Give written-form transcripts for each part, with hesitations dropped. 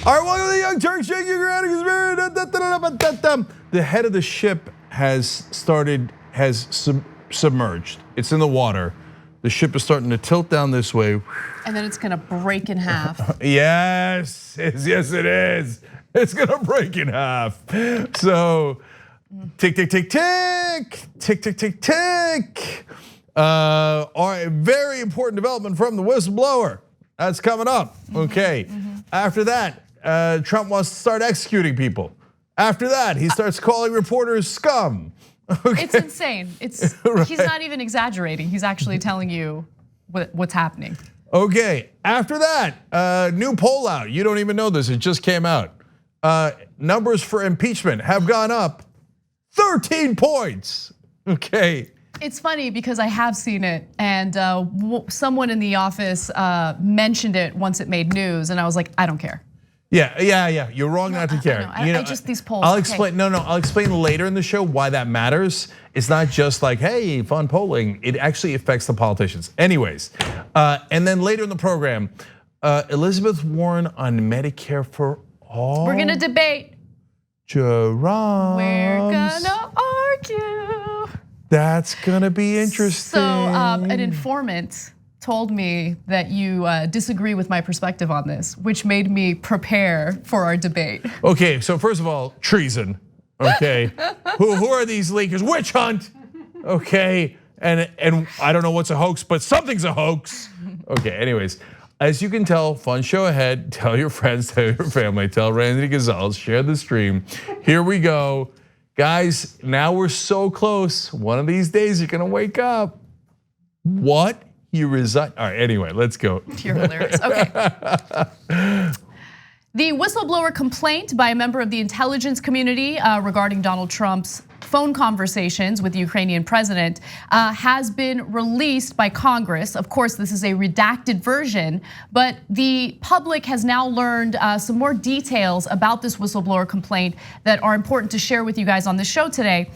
All right, welcome to the Young Turks. The head of the ship has submerged. It's in the water. The ship is starting to tilt down this way. And then it's gonna break in half. Yes, yes it is. It's gonna break in half. So, tick, tick, tick, tick, tick, tick, tick, tick. All right, very important development from the whistleblower. That's coming up, okay. After that, Trump wants to start executing people. After that, he starts calling reporters scum. Okay. It's insane. Right. He's not even exaggerating. He's actually telling you what's happening. Okay, after that, new poll out. You don't even know this, it just came out. Numbers for impeachment have gone up 13 points, okay. It's funny because I have seen it, and someone in the office mentioned it once it made news, and I was like, I don't care. Yeah. You're wrong not to care. I just these polls. I'll explain. No, I'll explain later in the show why that matters. It's not just like, hey, fun polling. It actually affects the politicians. Anyways, and then later in the program, Elizabeth Warren on Medicare for all. We're gonna debate. Jerome. We're gonna argue. That's gonna be interesting. So an informant told me that you disagree with my perspective on this, which made me prepare for our debate. Okay, so first of all, treason. Okay, who are these leakers? Witch hunt. Okay, and I don't know what's a hoax, but something's a hoax. Okay, anyways, as you can tell, fun show ahead. Tell your friends, tell your family, tell Randy Gonzalez, share the stream. Here we go. Guys, now we're so close. One of these days you're gonna wake up. What? You resign. All right, anyway, let's go. You're hilarious. Okay. The whistleblower complaint by a member of the intelligence community regarding Donald Trump's phone conversations with the Ukrainian president has been released by Congress. Of course, this is a redacted version, but the public has now learned some more details about this whistleblower complaint that are important to share with you guys on the show today.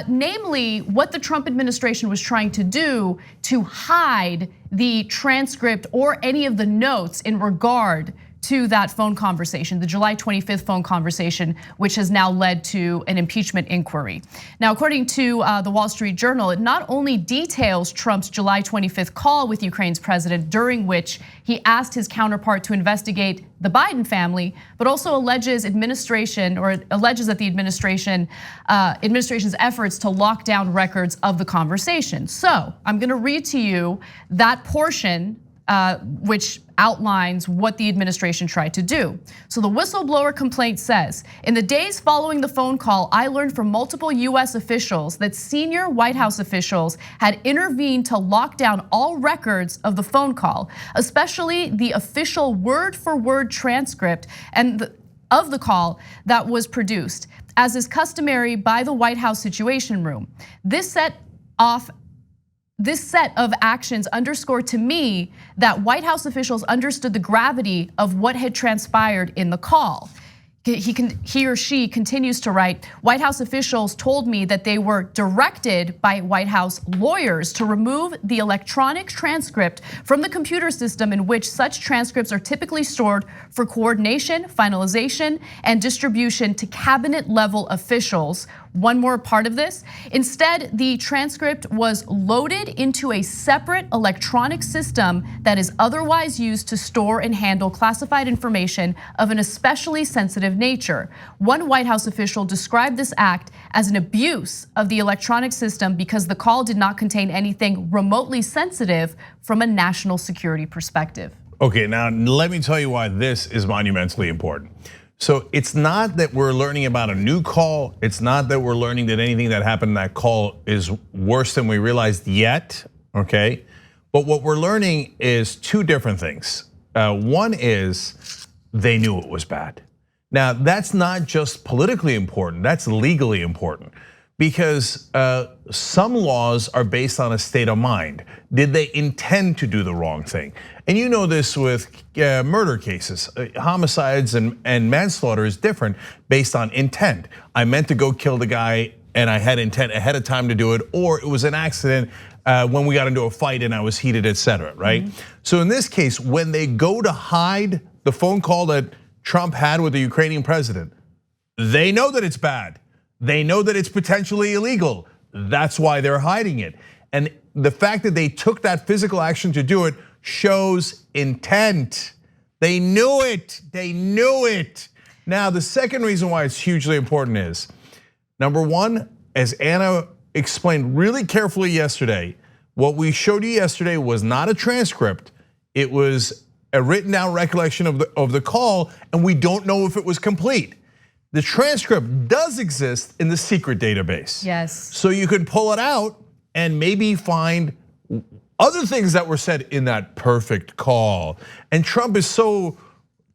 Namely, what the Trump administration was trying to do to hide the transcript or any of the notes in regard to that phone conversation, the July 25th phone conversation, which has now led to an impeachment inquiry. Now, according to the Wall Street Journal, it not only details Trump's July 25th call with Ukraine's president, during which he asked his counterpart to investigate the Biden family, but also alleges that the administration's efforts to lock down records of the conversation. So I'm gonna read to you that portion which outlines what the administration tried to do. So the whistleblower complaint says, in the days following the phone call, I learned from multiple US officials that senior White House officials had intervened to lock down all records of the phone call, especially the official word-for-word transcript of the call that was produced, as is customary by the White House Situation Room. This set of actions underscored to me that White House officials understood the gravity of what had transpired in the call. He or she continues to write, White House officials told me that they were directed by White House lawyers to remove the electronic transcript from the computer system in which such transcripts are typically stored for coordination, finalization, and distribution to cabinet level officials. One more part of this. Instead, the transcript was loaded into a separate electronic system that is otherwise used to store and handle classified information of an especially sensitive nature. One White House official described this act as an abuse of the electronic system because the call did not contain anything remotely sensitive from a national security perspective. Okay, now let me tell you why this is monumentally important. So it's not that we're learning about a new call. It's not that we're learning that anything that happened in that call is worse than we realized yet, okay? But what we're learning is two different things. One is they knew it was bad. Now that's not just politically important, that's legally important. Because some laws are based on a state of mind. Did they intend to do the wrong thing? And you know this with murder cases. Homicides and manslaughter is different based on intent. I meant to go kill the guy and I had intent ahead of time to do it, or it was an accident when we got into a fight and I was heated, etc. Right? So in this case, when they go to hide the phone call that Trump had with the Ukrainian president. They know that it's bad. They know that it's potentially illegal. That's why they're hiding it. And the fact that they took that physical action to do it shows intent. They knew it. They knew it. Now, the second reason why it's hugely important is, number one, as Anna explained really carefully yesterday, what we showed you yesterday was not a transcript. It was a written down recollection of the call, and we don't know if it was complete. The transcript does exist in the secret database. Yes. So you could pull it out and maybe find other things that were said in that perfect call. And Trump is so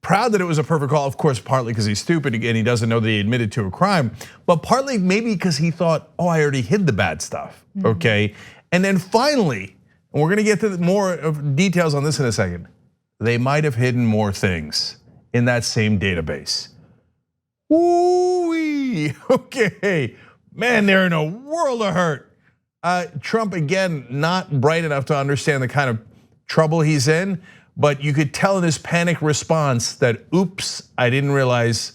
proud that it was a perfect call, of course, partly because he's stupid and he doesn't know that he admitted to a crime, but partly maybe because he thought, oh, I already hid the bad stuff, okay? And then finally, and we're gonna get to more details on this in a second, they might have hidden more things in that same database. Ooh-wee, okay. Man, they're in a world of hurt. Trump, again, not bright enough to understand the kind of trouble he's in, but you could tell in his panic response that, oops, I didn't realize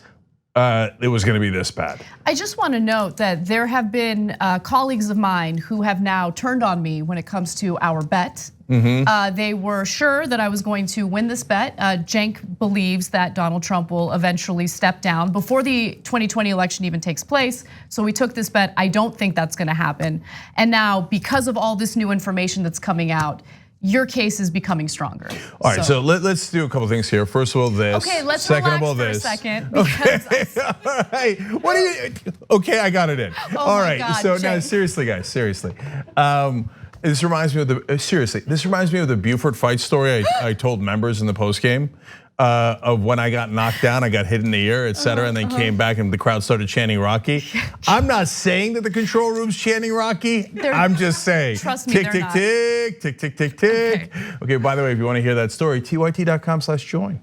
it was gonna be this bad. I just wanna note that there have been colleagues of mine who have now turned on me when it comes to our bet. They were sure that I was going to win this bet. Cenk believes that Donald Trump will eventually step down before the 2020 election even takes place. So we took this bet. I don't think that's gonna happen. And now, because of all this new information that's coming out, your case is becoming stronger. All right, so let's do a couple things here. First of all, this. Okay, let's second relax of all, for this. a second. All right, what are you? Okay, I got it in. All right, God, so now Cenk. seriously, guys, seriously. This reminds me of This reminds me of the Buford fight story I told members in the post game. Of when I got knocked down, I got hit in the ear, et cetera, and then came back and the crowd started chanting Rocky. I'm not saying that the control room's chanting Rocky. I'm just saying, trust me, tick, they're tick, tick, tick, tick, tick, tick. Okay, by the way, if you want to hear that story, tyt.com/join.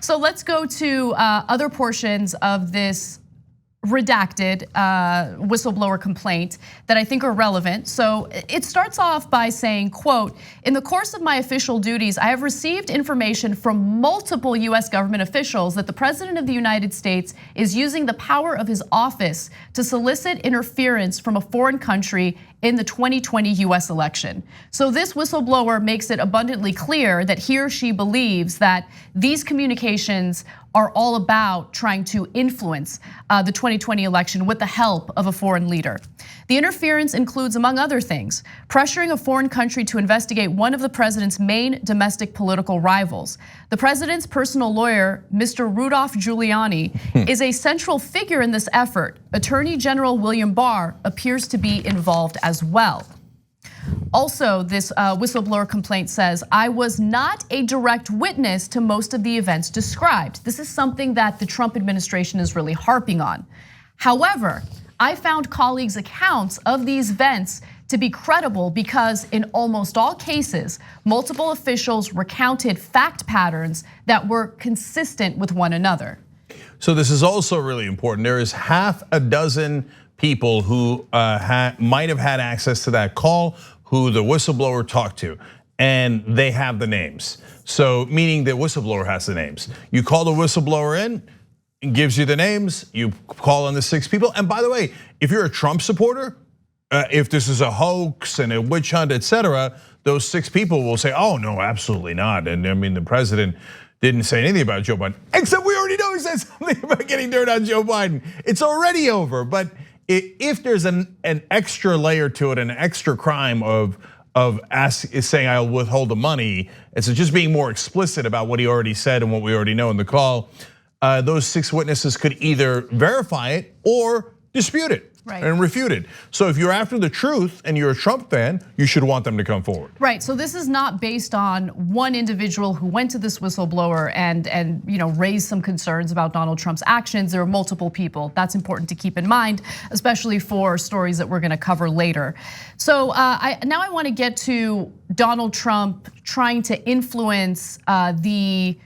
So let's go to other portions of this redacted whistleblower complaint that I think are relevant. So it starts off by saying, quote, in the course of my official duties, I have received information from multiple US government officials that the President of the United States is using the power of his office to solicit interference from a foreign country in the 2020 US election. So this whistleblower makes it abundantly clear that he or she believes that these communications are all about trying to influence the 2020 election with the help of a foreign leader. The interference includes, among other things, pressuring a foreign country to investigate one of the president's main domestic political rivals. The president's personal lawyer, Mr. Rudolph Giuliani, is a central figure in this effort. Attorney General William Barr appears to be involved as well. Also, this whistleblower complaint says, I was not a direct witness to most of the events described. This is something that the Trump administration is really harping on. However, I found colleagues' accounts of these events to be credible because in almost all cases, multiple officials recounted fact patterns that were consistent with one another. So this is also really important. There is half a dozen people who might have had access to that call, who the whistleblower talked to, and they have the names. So meaning the whistleblower has the names. You call the whistleblower in, it gives you the names, you call on the 6 people. And by the way, if you're a Trump supporter, if this is a hoax and a witch hunt, et cetera, those 6 people will say, oh no, absolutely not. And I mean, the president didn't say anything about Joe Biden, except we already know he said something about getting dirt on Joe Biden. It's already over, but if there's an extra layer to it, an extra crime of saying I'll withhold the money, it's just being more explicit about what he already said and what we already know in the call, those 6 witnesses could either verify it or dispute it. Right. And refute it. So if you're after the truth and you're a Trump fan, you should want them to come forward. Right, so this is not based on one individual who went to this whistleblower and raised some concerns about Donald Trump's actions. There are multiple people. That's important to keep in mind, especially for stories that we're gonna cover later. So now I wanna get to Donald Trump trying to influence the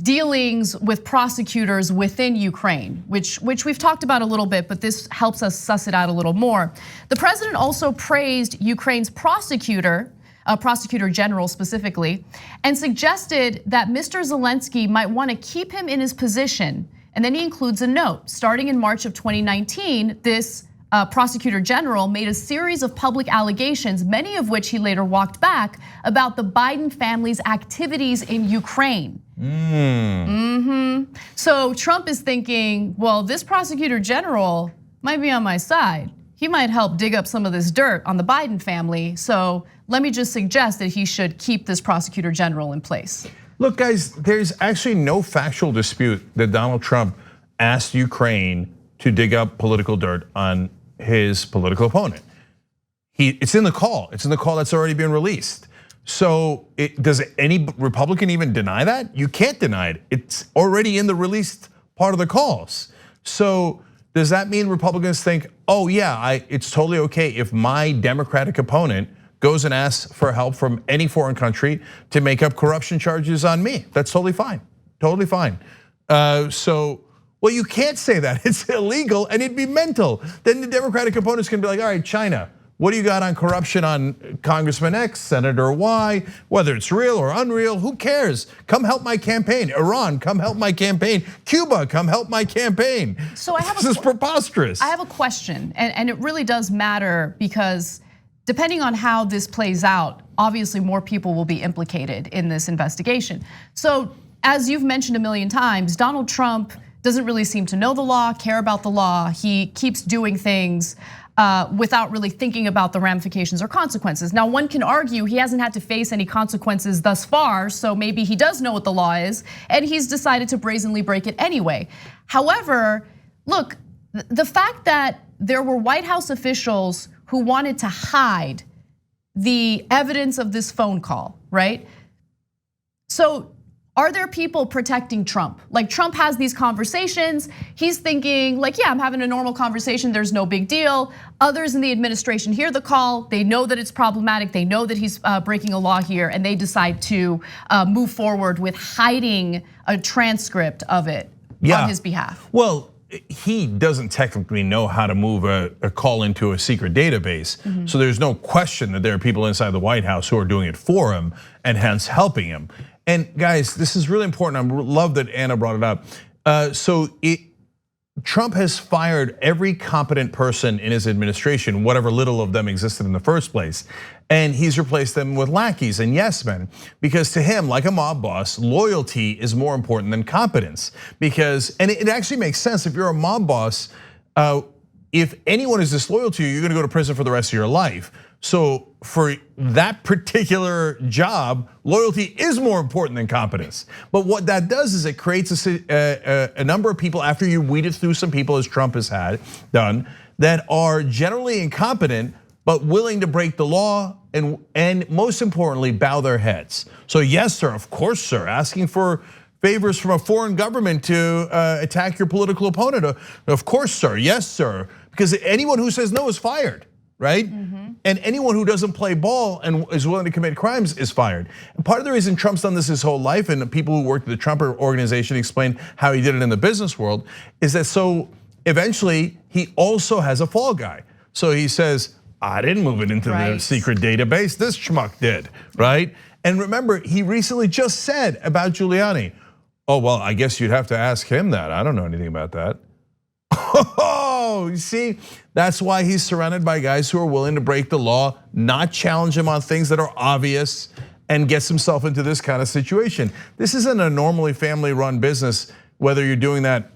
dealings with prosecutors within Ukraine, which we've talked about a little bit, but this helps us suss it out a little more. The president also praised Ukraine's prosecutor prosecutor general specifically, and suggested that Mr. Zelensky might want to keep him in his position. And then he includes a note. Starting in March of 2019, this prosecutor general made a series of public allegations, many of which he later walked back, about the Biden family's activities in Ukraine. So Trump is thinking, well, this prosecutor general might be on my side. He might help dig up some of this dirt on the Biden family. So let me just suggest that he should keep this prosecutor general in place. Look, guys, there's actually no factual dispute that Donald Trump asked Ukraine to dig up political dirt on his political opponent. It's in the call. It's in the call that's already been released. So does any Republican even deny that? You can't deny it. It's already in the released part of the calls. So does that mean Republicans think, oh yeah, it's totally okay if my Democratic opponent goes and asks for help from any foreign country to make up corruption charges on me? That's totally fine, totally fine. Well, you can't say that, it's illegal and it'd be mental. Then the Democratic opponents can be like, all right, China, what do you got on corruption on Congressman X, Senator Y, whether it's real or unreal, who cares? Come help my campaign. Iran, come help my campaign. Cuba, come help my campaign. So this is preposterous. I have a question, and it really does matter because depending on how this plays out, obviously more people will be implicated in this investigation. So as you've mentioned a million times, Donald Trump doesn't really seem to know the law, care about the law. He keeps doing things without really thinking about the ramifications or consequences. Now, one can argue he hasn't had to face any consequences thus far, so maybe he does know what the law is, and he's decided to brazenly break it anyway. However, look, the fact that there were White House officials who wanted to hide the evidence of this phone call, right? So are there people protecting Trump? Like Trump has these conversations, he's thinking like, yeah, I'm having a normal conversation, there's no big deal. Others in the administration hear the call, they know that it's problematic, they know that he's breaking a law here, and they decide to move forward with hiding a transcript of it on his behalf. Well, he doesn't technically know how to move a call into a secret database. So there's no question that there are people inside the White House who are doing it for him and hence helping him. And guys, this is really important. I love that Anna brought it up. Trump has fired every competent person in his administration, whatever little of them existed in the first place. And he's replaced them with lackeys and yes men. Because to him, like a mob boss, loyalty is more important than competence. And it actually makes sense if you're a mob boss, if anyone is disloyal to you, you're gonna go to prison for the rest of your life. So for that particular job, loyalty is more important than competence. But what that does is it creates a number of people, after you weeded through some people, as Trump has done, that are generally incompetent, but willing to break the law and most importantly, bow their heads. So yes, sir, of course, sir, asking for favors from a foreign government to attack your political opponent. Of course, sir, yes, sir, because anyone who says no is fired. Right? And anyone who doesn't play ball and is willing to commit crimes is fired. And part of the reason Trump's done this his whole life, and the people who worked at the Trump organization explained how he did it in the business world, is that so eventually he also has a fall guy. So he says, I didn't move it into the secret database, this schmuck did, right? And remember, he recently just said about Giuliani, oh, well, I guess you'd have to ask him that. I don't know anything about that. Oh, you see, that's why he's surrounded by guys who are willing to break the law, not challenge him on things that are obvious, and gets himself into this kind of situation. This isn't a normally family-run business, whether you're doing that,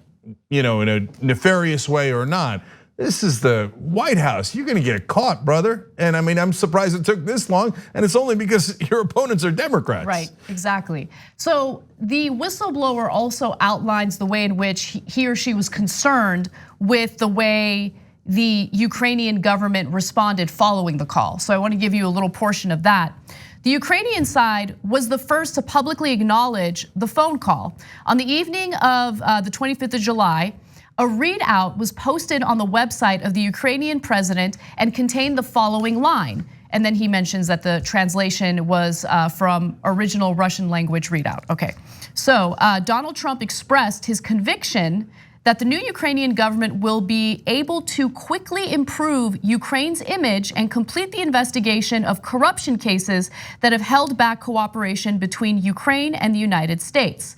in a nefarious way or not. This is the White House. You're gonna get caught, brother. And I mean, I'm surprised it took this long, and it's only because your opponents are Democrats. Right, exactly. So the whistleblower also outlines the way in which he or she was concerned with the way the Ukrainian government responded following the call. So I want to give you a little portion of that. The Ukrainian side was the first to publicly acknowledge the phone call. On the evening of the 25th of July, a readout was posted on the website of the Ukrainian president and contained the following line. And then he mentions that the translation was from original Russian language readout. Okay, so Donald Trump expressed his conviction that the new Ukrainian government will be able to quickly improve Ukraine's image and complete the investigation of corruption cases that have held back cooperation between Ukraine and the United States.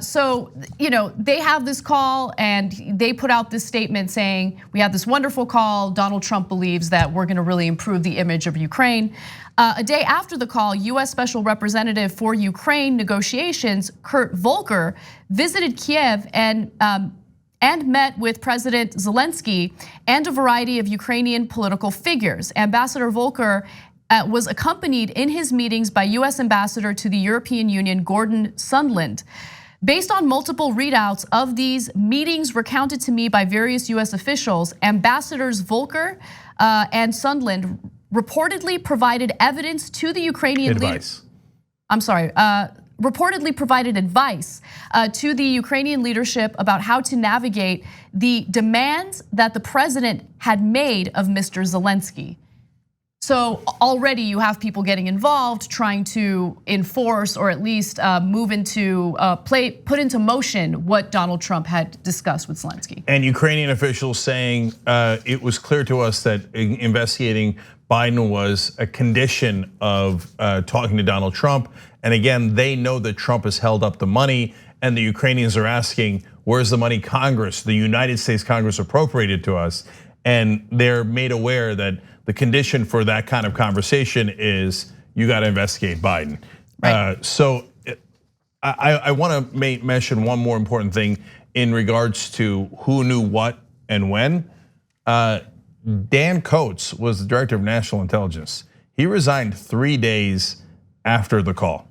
So, they have this call and they put out this statement saying, we had this wonderful call. Donald Trump believes that we're gonna really improve the image of Ukraine. A day after the call, US Special Representative for Ukraine negotiations, Kurt Volker, visited Kiev and met with President Zelensky and a variety of Ukrainian political figures. Ambassador Volker was accompanied in his meetings by US Ambassador to the European Union, Gordon Sondland. Based on multiple readouts of these meetings recounted to me by various US officials, Ambassadors Volker and Sondland reportedly provided evidence to the Ukrainian leaders. Reportedly provided advice to the Ukrainian leadership about how to navigate the demands that the president had made of Mr. Zelensky. So already you have people getting involved, trying to enforce or at least move into put into motion what Donald Trump had discussed with Zelensky. And Ukrainian officials saying it was clear to us that investigating Biden was a condition of talking to Donald Trump. And again, they know that Trump has held up the money, and the Ukrainians are asking, where's the money Congress, the United States Congress, appropriated to us? And they're made aware that the condition for that kind of conversation is you got to investigate Biden. Right. So I want to mention one more important thing in regards to who knew what and when. Dan Coates was the director of national intelligence. He resigned 3 days after the call.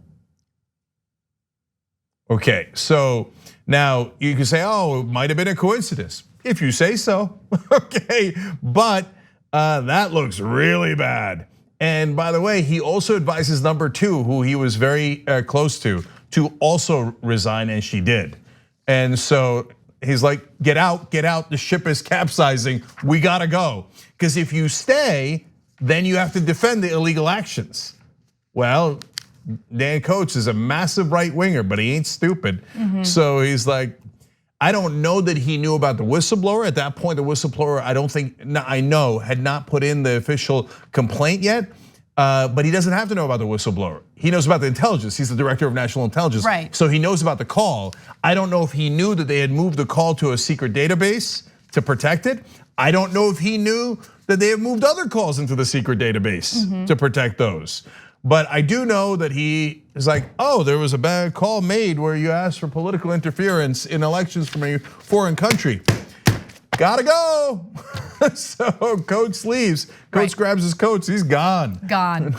Okay, so now you can say, oh, it might have been a coincidence. If you say so, okay, but that looks really bad. And by the way, he also advises number 2, who he was very close to also resign, and she did. And so he's like, get out, the ship is capsizing, we gotta go. Because if you stay, then you have to defend the illegal actions. Well, Dan Coates is a massive right winger, but he ain't stupid. So he's like, I don't know that he knew about the whistleblower. At that point, the whistleblower, I know, had not put in the official complaint yet. But he doesn't have to know about the whistleblower. He knows about the intelligence. He's the director of national intelligence. Right. So he knows about the call. I don't know if he knew that they had moved the call to a secret database to protect it. I don't know if he knew that they have moved other calls into the secret database to protect those. But I do know that he is like, oh, there was a bad call made where you asked for political interference in elections from a foreign country. Gotta go. So Coates leaves. Coates grabs his coats, he's gone. Gone.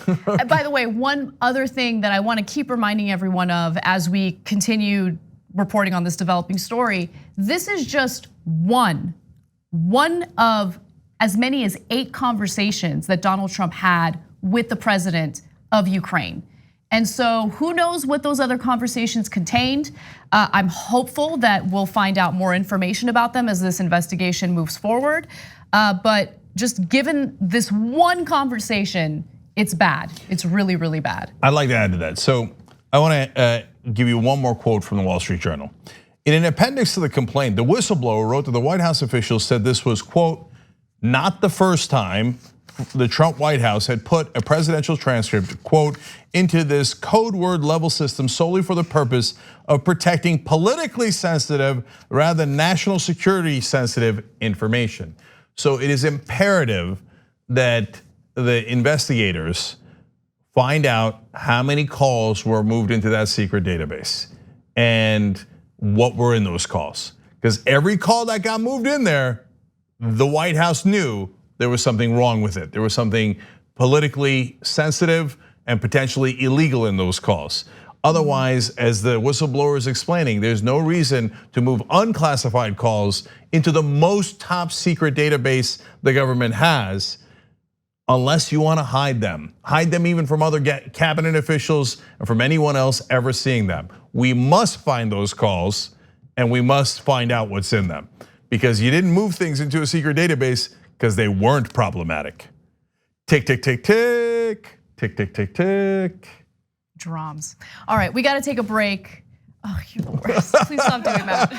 By the way, one other thing that I want to keep reminding everyone of as we continue reporting on this developing story, this is just one of as many as 8 conversations that Donald Trump had with the president of Ukraine. And so who knows what those other conversations contained? I'm hopeful that we'll find out more information about them as this investigation moves forward. But just given this one conversation, it's bad. It's really, really bad. I'd like to add to that. So I want to give you one more quote from the Wall Street Journal. In an appendix to the complaint, the whistleblower wrote that the White House officials said this was, quote, not the first time the Trump White House had put a presidential transcript, quote, into this code word level system solely for the purpose of protecting politically sensitive rather than national security sensitive information. So it is imperative that the investigators find out how many calls were moved into that secret database and what were in those calls. Because every call that got moved in there, the White House knew there was something wrong with it. There was something politically sensitive and potentially illegal in those calls. Otherwise, as the whistleblower is explaining, there's no reason to move unclassified calls into the most top secret database the government has unless you want to hide them. Hide them even from other cabinet officials and from anyone else ever seeing them. We must find those calls and we must find out what's in them, because you didn't move things into a secret database because they weren't problematic. Tick, tick, tick, tick, tick, tick, tick, tick. Drums. All right, we got to take a break. Oh, you're the worst. Please stop doing that.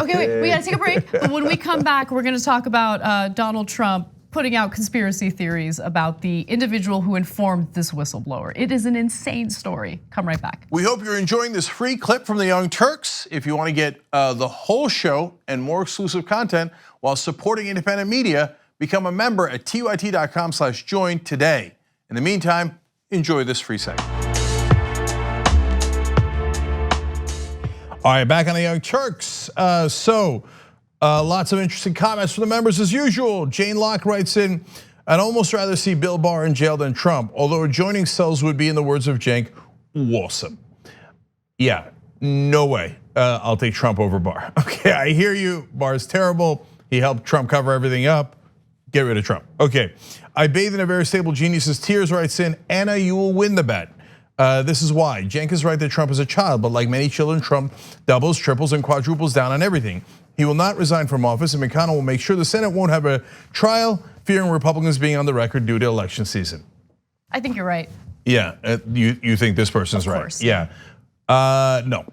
Okay, wait, we gotta take a break. But when we come back, we're gonna talk about Donald Trump putting out conspiracy theories about the individual who informed this whistleblower. It is an insane story. Come right back. We hope you're enjoying this free clip from the Young Turks. If you want to get the whole show and more exclusive content while supporting independent media, become a member at tyt.com/join today. In the meantime, enjoy this free segment. All right, back on the Young Turks. Lots of interesting comments from the members as usual. Jane Locke writes in, I'd almost rather see Bill Barr in jail than Trump, although adjoining cells would be, in the words of Cenk, awesome. Yeah, no way. I'll take Trump over Barr. Okay, I hear you. Barr's terrible. He helped Trump cover everything up. Get rid of Trump. Okay, I bathe in a very stable genius's tears, writes in, Anna, you will win the bet. This is why. Cenk is right that Trump is a child, but like many children, Trump doubles, triples, and quadruples down on everything. He will not resign from office, and McConnell will make sure the Senate won't have a trial, fearing Republicans being on the record due to election season. I think you're right. Yeah, you think this person's right? Of course. Yeah. No.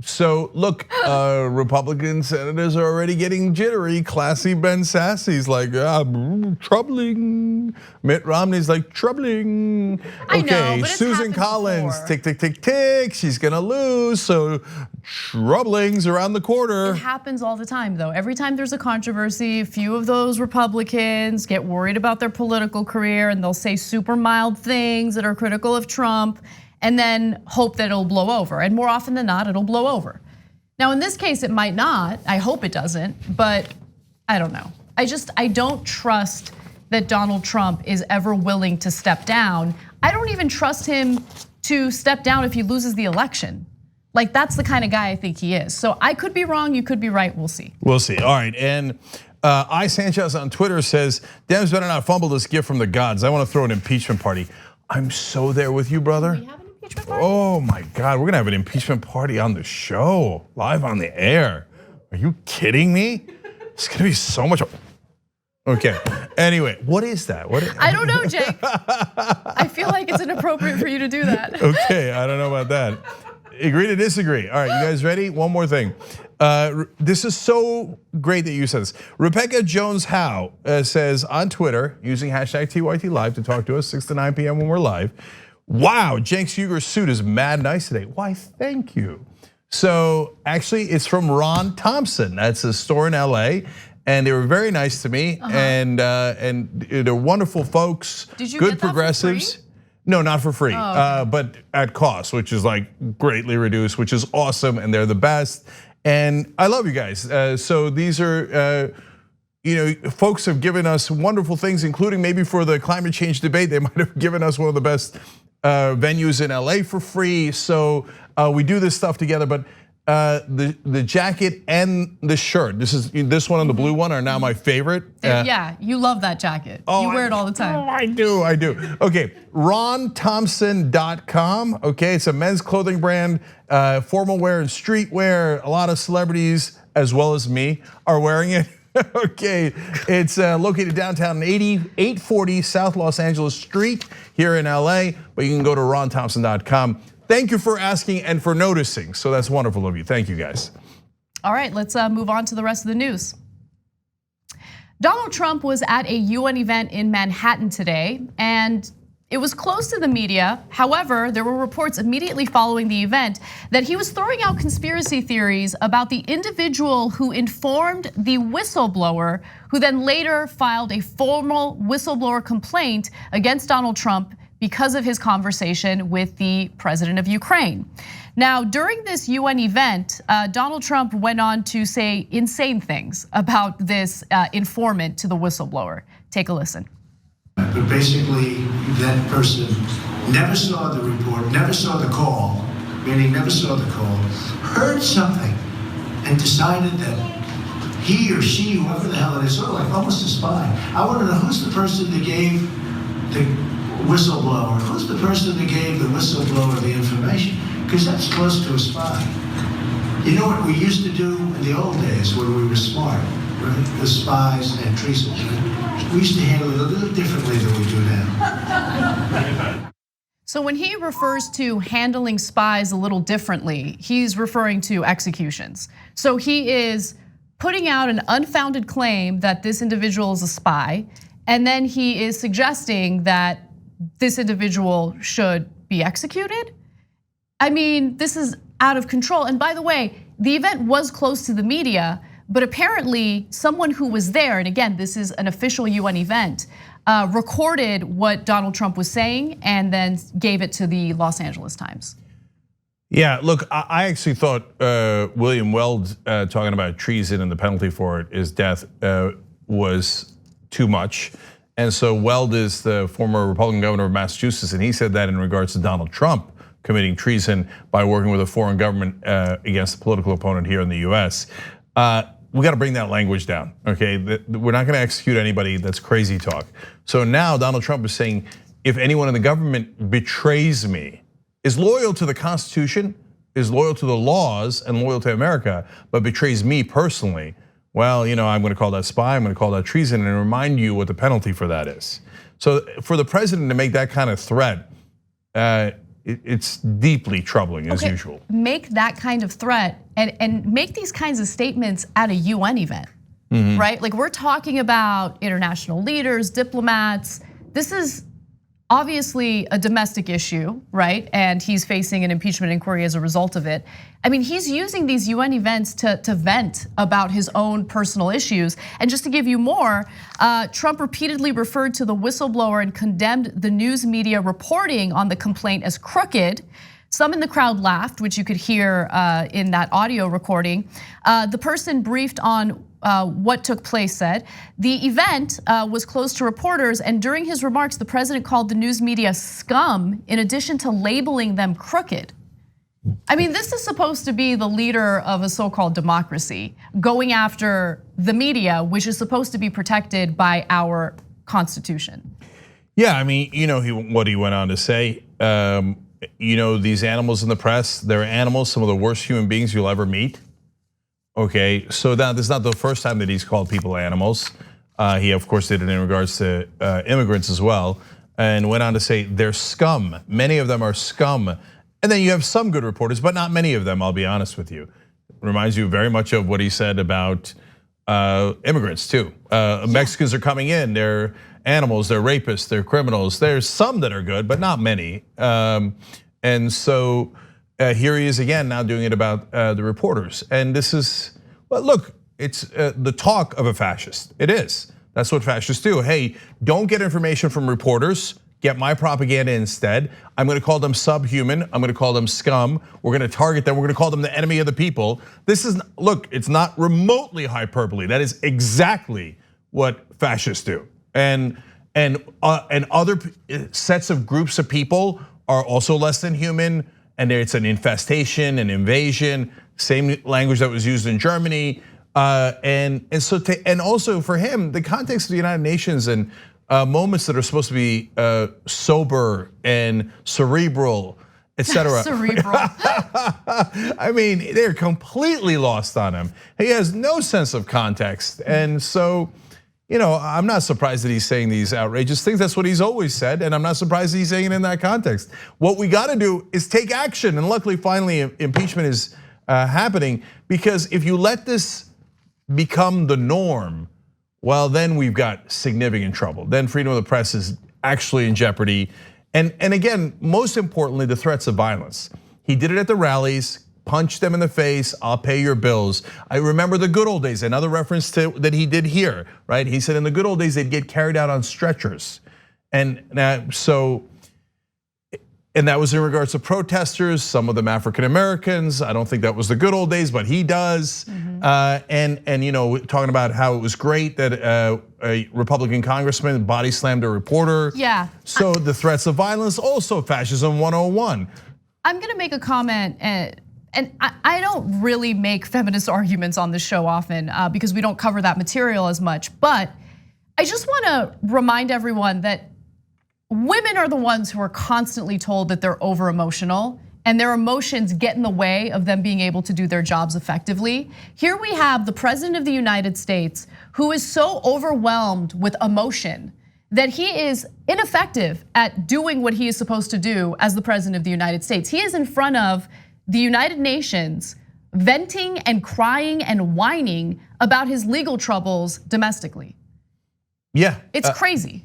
So look, Republican senators are already getting jittery. Classy Ben Sassy's like, troubling. Mitt Romney's like, troubling. I know, but it's Susan Collins, tick, tick, tick, tick. She's gonna lose, so troubling's around the corner. It happens all the time though. Every time there's a controversy, a few of those Republicans get worried about their political career and they'll say super mild things that are critical of Trump, and then hope that it'll blow over. And more often than not, it'll blow over. Now in this case, it might not. I hope it doesn't, but I don't know. I don't trust that Donald Trump is ever willing to step down. I don't even trust him to step down if he loses the election. Like that's the kind of guy I think he is. So I could be wrong, you could be right, we'll see. We'll see, all right, and I Sanchez on Twitter says, Dems better not fumble this gift from the gods. I want to throw an impeachment party. I'm so there with you, brother. Oh my God, we're gonna have an impeachment party on the show, live on the air. Are you kidding me? It's gonna be so much. Okay, anyway, what is that? I don't know, Jake. I feel like it's inappropriate for you to do that. Okay, I don't know about that. Agree to disagree. All right, you guys ready? One more thing. This is so great that you said this. Rebecca Jones Howe says on Twitter, using hashtag TYT Live to talk to us 6 to 9 p.m. when we're live. Wow, Cenk's Uygur suit is mad nice today. Why, thank you. So actually it's from Ron Thompson. That's a store in LA. And they were very nice to me, and they're wonderful folks, Did you good get that progressives. for free? No, not for free, okay. But at cost, which is like greatly reduced, which is awesome, and they're the best. And I love you guys. So these are, folks have given us wonderful things, including maybe for the climate change debate, they might have given us one of the best venues in LA for free. So we do this stuff together, but the jacket and the shirt, this one and the blue one are now my favorite. Yeah, you love that jacket. You wear it all the time. Oh, I do. Okay, ronthompson.com. Okay, it's a men's clothing brand, formal wear and street wear. A lot of celebrities, as well as me, are wearing it. Okay, it's located downtown 840 South Los Angeles Street here in LA, but you can go to ronthompson.com. Thank you for asking and for noticing. So that's wonderful of you. Thank you guys. All right, let's move on to the rest of the news. Donald Trump was at a UN event in Manhattan today, and it was closed to the media. However, there were reports immediately following the event that he was throwing out conspiracy theories about the individual who informed the whistleblower, who then later filed a formal whistleblower complaint against Donald Trump because of his conversation with the president of Ukraine. Now, during this UN event, Donald Trump went on to say insane things about this informant to the whistleblower. Take a listen. But basically, that person never saw the report, never saw the call, meaning never saw the call, heard something, and decided that he or she, whoever the hell it is, sort of like almost a spy. I want to know who's the person that gave the whistleblower, who's the person that gave the whistleblower the information? Because that's close to a spy. You know what we used to do in the old days when we were smart, right? The spies and treason. We used to handle it a little differently than we do now. So when he refers to handling spies a little differently, he's referring to executions. So he is putting out an unfounded claim that this individual is a spy, and then he is suggesting that this individual should be executed. I mean, this is out of control. And by the way, the event was close to the media, but apparently someone who was there, and again, this is an official UN event, recorded what Donald Trump was saying and then gave it to the Los Angeles Times. Yeah, look, I actually thought William Weld talking about treason and the penalty for it is death was too much. And so Weld is the former Republican governor of Massachusetts, and he said that in regards to Donald Trump committing treason by working with a foreign government against a political opponent here in the US. We got to bring that language down, okay? We're not going to execute anybody that's crazy talk. So now Donald Trump is saying, if anyone in the government betrays me, is loyal to the Constitution, is loyal to the laws and loyal to America, but betrays me personally, well, I'm going to call that spy, I'm going to call that treason, and remind you what the penalty for that is. So for the president to make that kind of threat, it's deeply troubling as usual. Make that kind of threat and make these kinds of statements at a UN event, right? Like we're talking about international leaders, diplomats. This is obviously a domestic issue, right? And he's facing an impeachment inquiry as a result of it. I mean, he's using these UN events to vent about his own personal issues. And just to give you more, Trump repeatedly referred to the whistleblower and condemned the news media reporting on the complaint as crooked. Some in the crowd laughed, which you could hear in that audio recording. The person briefed on what took place said, the event was closed to reporters, and during his remarks, the president called the news media scum in addition to labeling them crooked. I mean, this is supposed to be the leader of a so-called democracy going after the media, which is supposed to be protected by our Constitution. Yeah, I mean, what he went on to say, these animals in the press, they're animals, some of the worst human beings you'll ever meet. Okay, so now this is not the first time that he's called people animals. He of course did it in regards to immigrants as well, and went on to say they're scum. Many of them are scum. And then you have some good reporters, but not many of them, I'll be honest with you. Reminds you very much of what he said about immigrants too. Mexicans are coming in, they're animals, they're rapists, they're criminals. There's some that are good, but not many. And so here he is again now doing it about the reporters. And this is, well, look, it's the talk of a fascist. It is. That's what fascists do. Hey, don't get information from reporters. Get my propaganda instead. I'm going to call them subhuman. I'm going to call them scum. We're going to target them. We're going to call them the enemy of the people. This is, look, it's not remotely hyperbole. That is exactly what fascists do. And other sets of groups of people are also less than human. And it's an infestation, an invasion. Same language that was used in Germany. And also for him, the context of the United Nations and moments that are supposed to be sober and cerebral, etc. Cerebral. I mean, they're completely lost on him. He has no sense of context. And so, I'm not surprised that he's saying these outrageous things. That's what he's always said. And I'm not surprised that he's saying it in that context. What we got to do is take action. And luckily, finally, impeachment is happening. Because if you let this become the norm, well, then we've got significant trouble. Then freedom of the press is actually in jeopardy. And again, most importantly, the threats of violence. He did it at the rallies, punched them in the face, I'll pay your bills. I remember the good old days, another reference to that he did here, right? He said in the good old days, they'd get carried out on stretchers. And that was in regards to protesters, some of them African Americans. I don't think that was the good old days, but he does. And talking about how it was great that a Republican congressman body slammed a reporter. Yeah. So the threats of violence, also fascism 101. I'm gonna make a comment, and I don't really make feminist arguments on this show often because we don't cover that material as much. But I just wanna remind everyone that women are the ones who are constantly told that they're over emotional and their emotions get in the way of them being able to do their jobs effectively. Here we have the president of the United States who is so overwhelmed with emotion that he is ineffective at doing what he is supposed to do as the president of the United States. He is in front of the United Nations venting and crying and whining about his legal troubles domestically. Yeah. It's crazy.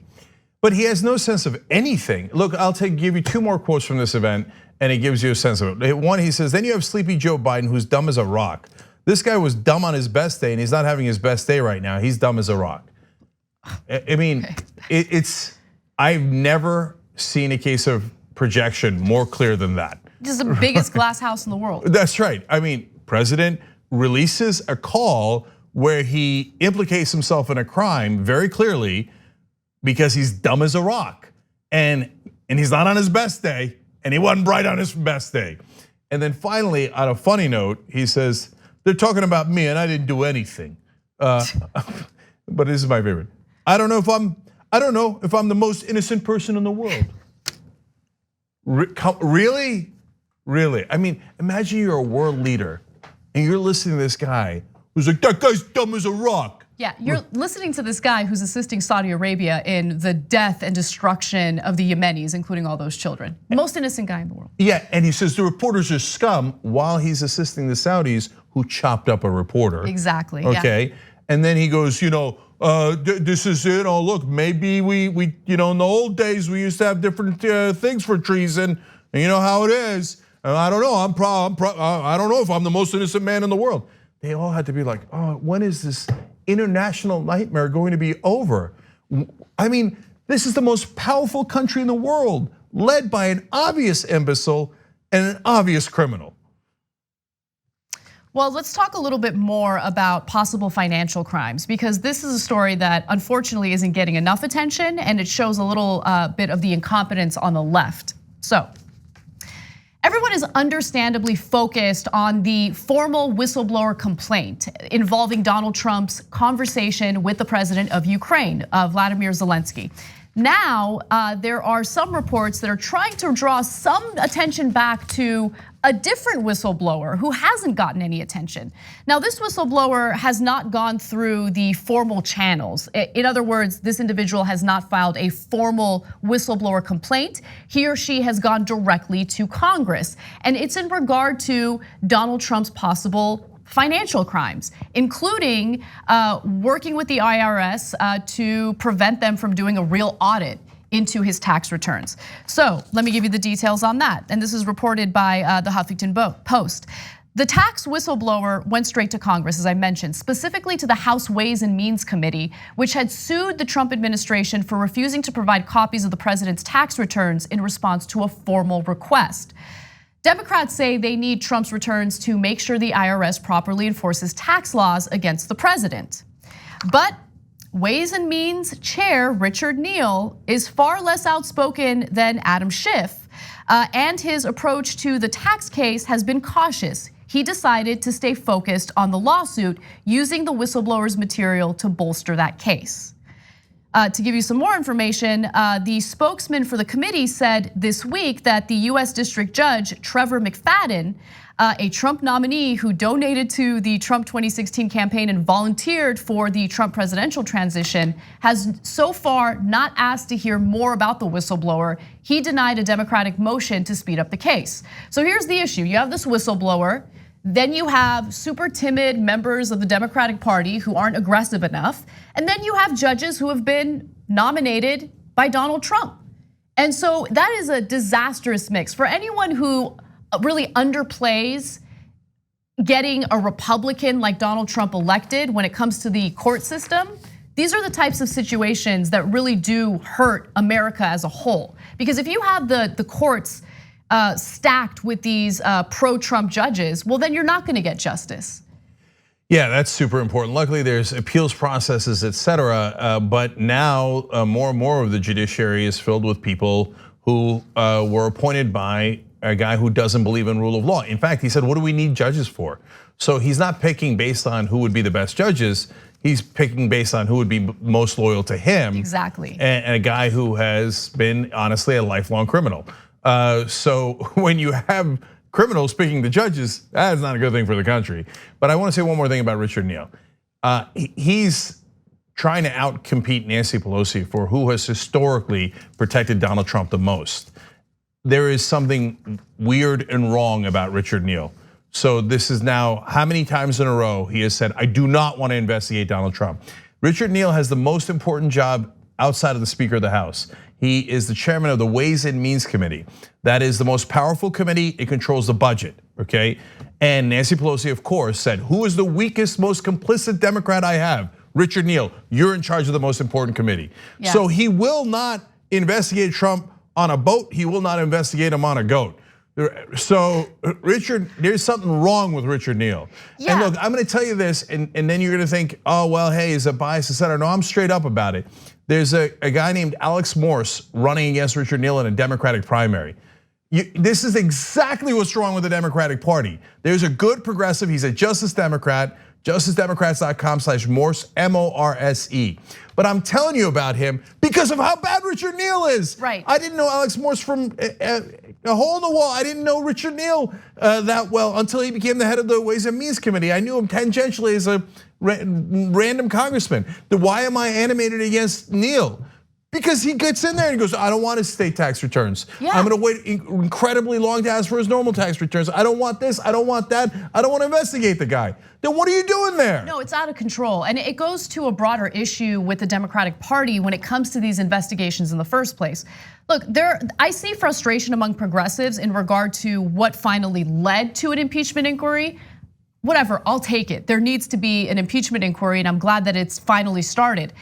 But he has no sense of anything. Look, I'll give you 2 more quotes from this event, and it gives you a sense of it. One, he says, then you have sleepy Joe Biden, who's dumb as a rock. This guy was dumb on his best day, and he's not having his best day right now. He's dumb as a rock. I mean, I've never seen a case of projection more clear than that. This is the biggest glass house in the world. That's right. I mean, president releases a call where he implicates himself in a crime very clearly because he's dumb as a rock. And he's not on his best day, and he wasn't bright on his best day. And then finally, on a funny note, he says, they're talking about me and I didn't do anything. But this is my favorite. I don't know if I'm the most innocent person in the world. Really? Really? I mean, imagine you're a world leader and you're listening to this guy who's like, that guy's dumb as a rock. Yeah, you're listening to this guy who's assisting Saudi Arabia in the death and destruction of the Yemenis, including all those children. Most innocent guy in the world. Yeah, and he says the reporters are scum while he's assisting the Saudis who chopped up a reporter. Exactly. Okay, and then he goes, this is it. Oh, look, maybe we in the old days we used to have different things for treason. And you know how it is. I don't know. I don't know if I'm the most innocent man in the world. They all had to be like, oh, when is this international nightmare going to be over? I mean, this is the most powerful country in the world, led by an obvious imbecile and an obvious criminal. Well, let's talk a little bit more about possible financial crimes, because this is a story that unfortunately isn't getting enough attention, and it shows a little bit of the incompetence on the left. So, everyone is understandably focused on the formal whistleblower complaint involving Donald Trump's conversation with the president of Ukraine, Vladimir Zelensky. Now, there are some reports that are trying to draw some attention back to a different whistleblower who hasn't gotten any attention. Now, this whistleblower has not gone through the formal channels. In other words, this individual has not filed a formal whistleblower complaint. He or she has gone directly to Congress, and it's in regard to Donald Trump's possible financial crimes, including working with the IRS to prevent them from doing a real audit into his tax returns. So let me give you the details on that. And this is reported by the Huffington Post. The tax whistleblower went straight to Congress, as I mentioned, specifically to the House Ways and Means Committee, which had sued the Trump administration for refusing to provide copies of the president's tax returns in response to a formal request. Democrats say they need Trump's returns to make sure the IRS properly enforces tax laws against the president. But Ways and Means Chair Richard Neal is far less outspoken than Adam Schiff, and his approach to the tax case has been cautious. He decided to stay focused on the lawsuit, using the whistleblower's material to bolster that case. To give you some more information, the spokesman for the committee said this week that the US District Judge Trevor McFadden, a Trump nominee who donated to the Trump 2016 campaign and volunteered for the Trump presidential transition, has so far not asked to hear more about the whistleblower. He denied a Democratic motion to speed up the case. So here's the issue. You have this whistleblower, then you have super timid members of the Democratic Party who aren't aggressive enough, and then you have judges who have been nominated by Donald Trump. And so that is a disastrous mix. For anyone who really underplays getting a Republican like Donald Trump elected when it comes to the court system, these are the types of situations that really do hurt America as a whole. Because if you have the courts stacked with these pro-Trump judges, well, then you're not gonna get justice. Yeah, that's super important. Luckily, there's appeals processes, et cetera. But now more and more of the judiciary is filled with people who were appointed by a guy who doesn't believe in rule of law. In fact, he said, what do we need judges for? So he's not picking based on who would be the best judges. He's picking based on who would be most loyal to him. Exactly. And a guy who has been, honestly, a lifelong criminal. So when you have criminals picking the judges, that's not a good thing for the country. But I want to say one more thing about Richard Neal. He's trying to outcompete Nancy Pelosi for who has historically protected Donald Trump the most. There is something weird and wrong about Richard Neal. So this is now how many times in a row he has said, I do not want to investigate Donald Trump. Richard Neal has the most important job outside of the Speaker of the House. He is the chairman of the Ways and Means Committee. That is the most powerful committee. It controls the budget, okay? And Nancy Pelosi, of course, said, who is the weakest, most complicit Democrat I have? Richard Neal, you're in charge of the most important committee. Yeah. So he will not investigate Trump on a boat. He will not investigate him on a goat. So Richard, there's something wrong with Richard Neal. Yeah. And look, I'm gonna tell you this, and then you're gonna think, oh, well, hey, is it bias, et cetera? No, I'm straight up about it. There's a guy named Alex Morse running against Richard Neal in a Democratic primary. This is exactly what's wrong with the Democratic Party. There's a good progressive, he's a Justice Democrat, justicedemocrats.com/Morse, M-O-R-S-E. But I'm telling you about him because of how bad Richard Neal is. Right. I didn't know Alex Morse from a hole in the wall. I didn't know Richard Neal that well until he became the head of the Ways and Means Committee. I knew him tangentially as a random congressman. Why am I animated against Neal? Because he gets in there and he goes, I don't want his state tax returns. Yeah. I'm gonna wait incredibly long to ask for his normal tax returns. I don't want this, I don't want that. I don't want to investigate the guy. Then what are you doing there? No, it's out of control. And it goes to a broader issue with the Democratic Party when it comes to these investigations in the first place. Look, I see frustration among progressives in regard to what finally led to an impeachment inquiry. Whatever, I'll take it. There needs to be an impeachment inquiry, and I'm glad that it's finally started.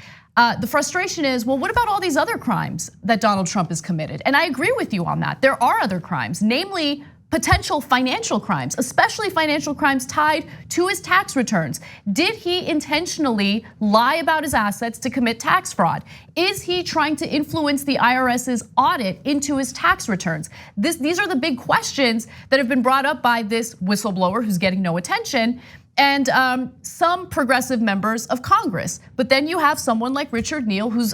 The frustration is, well, what about all these other crimes that Donald Trump has committed? And I agree with you on that. There are other crimes, namely potential financial crimes, especially financial crimes tied to his tax returns. Did he intentionally lie about his assets to commit tax fraud? Is he trying to influence the IRS's audit into his tax returns? These are the big questions that have been brought up by this whistleblower who's getting no attention, and some progressive members of Congress. But then you have someone like Richard Neal who's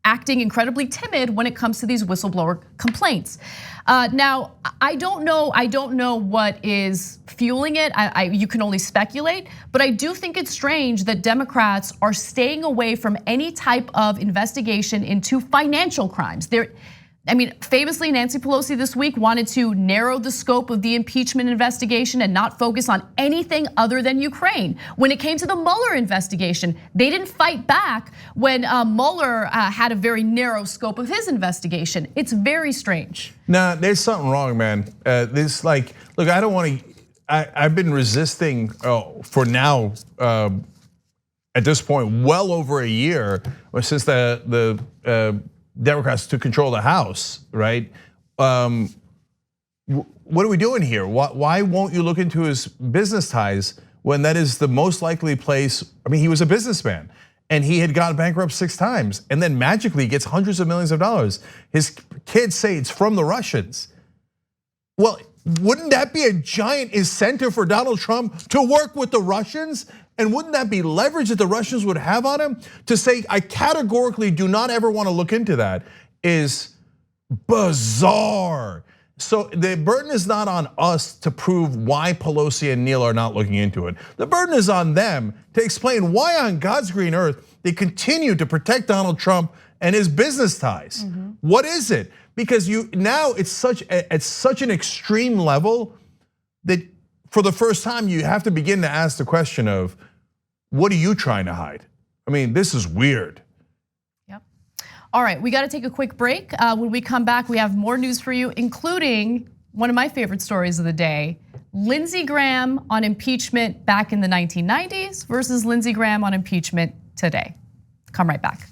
acting incredibly timid when it comes to these whistleblower complaints. Now, I don't know what is fueling it. You can only speculate, but I do think it's strange that Democrats are staying away from any type of investigation into financial crimes. Famously, Nancy Pelosi this week wanted to narrow the scope of the impeachment investigation and not focus on anything other than Ukraine. When it came to the Mueller investigation, they didn't fight back when Mueller had a very narrow scope of his investigation. It's very strange. Nah, there's something wrong, man. Look, I don't want to. I've been resisting for now at this point well over a year, or since the Democrats took control of the House, right? What are we doing here? Why won't you look into his business ties when that is the most likely place? I mean, he was a businessman and he had gone bankrupt 6 times and then magically gets hundreds of millions of dollars. His kids say it's from the Russians. Well, wouldn't that be a giant incentive for Donald Trump to work with the Russians? And wouldn't that be leverage that the Russians would have on him? To say, I categorically do not ever want to look into that is bizarre. So the burden is not on us to prove why Pelosi and Neal are not looking into it. The burden is on them to explain why on God's green earth they continue to protect Donald Trump and his business ties. Mm-hmm. What is it? Because now it's at such an extreme level that for the first time you have to begin to ask the question of, what are you trying to hide? I mean, this is weird. Yep. All right, we got to take a quick break. When we come back, we have more news for you, including one of my favorite stories of the day, Lindsey Graham on impeachment back in the 1990s versus Lindsey Graham on impeachment today. Come right back.